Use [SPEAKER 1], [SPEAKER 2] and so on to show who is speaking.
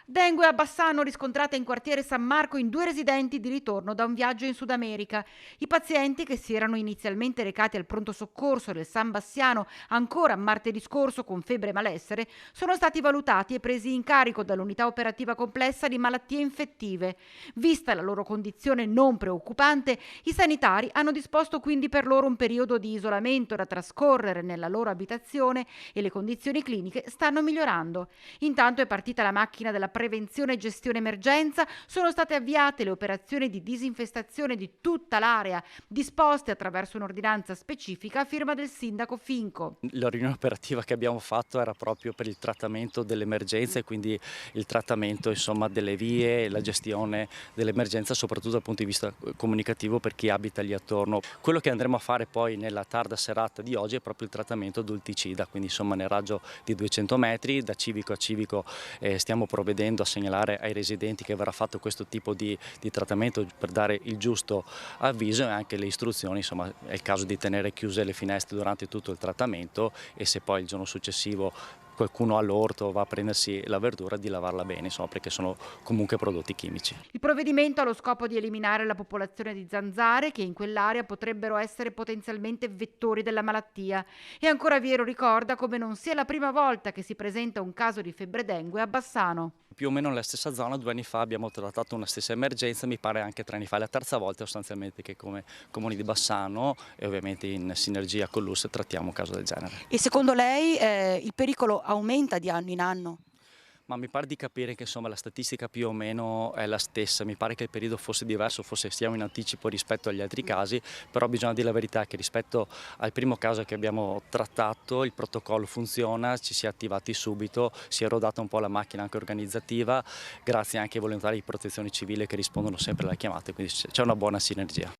[SPEAKER 1] Dengue a Bassano riscontrata in quartiere San Marco in due residenti di ritorno da un viaggio in Sud America. I pazienti, che si erano inizialmente recati al pronto soccorso del San Bassiano ancora martedì scorso con febbre e malessere, sono stati valutati e presi in carico dall'unità operativa complessa di malattie infettive. Vista la loro condizione non preoccupante, i sanitari hanno disposto quindi per loro un periodo di isolamento da trascorrere nella loro abitazione e le condizioni cliniche stanno migliorando. Intanto è partita la macchina della prevenzione e gestione emergenza, sono state avviate le operazioni di disinfestazione di tutta l'area, disposte attraverso un'ordinanza specifica a firma del sindaco Finco.
[SPEAKER 2] La riunione operativa che abbiamo fatto era proprio per il trattamento dell'emergenza e quindi il trattamento insomma, delle vie e la gestione dell'emergenza soprattutto dal punto di vista comunicativo per chi abita lì attorno. Quello che andremo a fare poi nella tarda serata di oggi è proprio il trattamento adulticida, quindi insomma nel raggio di 200 metri da civico a civico stiamo provvedendo a segnalare ai residenti che verrà fatto questo tipo di trattamento per dare il giusto avviso e anche le istruzioni, insomma è il caso di tenere chiuse le finestre durante tutto il trattamento e se poi il giorno successivo qualcuno all'orto va a prendersi la verdura di lavarla bene, insomma, perché sono comunque prodotti chimici.
[SPEAKER 1] Il provvedimento ha lo scopo di eliminare la popolazione di zanzare che in quell'area potrebbero essere potenzialmente vettori della malattia. E ancora Viero ricorda come non sia la prima volta che si presenta un caso di febbre dengue a Bassano.
[SPEAKER 2] Più o meno nella stessa zona 2 anni fa abbiamo trattato una stessa emergenza, mi pare anche 3 anni fa, è la terza volta sostanzialmente che come Comuni di Bassano e ovviamente in sinergia con l'US trattiamo un caso del genere.
[SPEAKER 3] E secondo lei il pericolo aumenta di anno in anno?
[SPEAKER 2] Ma mi pare di capire che insomma la statistica più o meno è la stessa, mi pare che il periodo fosse diverso, forse siamo in anticipo rispetto agli altri casi, però bisogna dire la verità che rispetto al primo caso che abbiamo trattato il protocollo funziona, ci si è attivati subito, si è rodata un po' la macchina anche organizzativa, grazie anche ai volontari di protezione civile che rispondono sempre alle chiamate, quindi c'è una buona sinergia.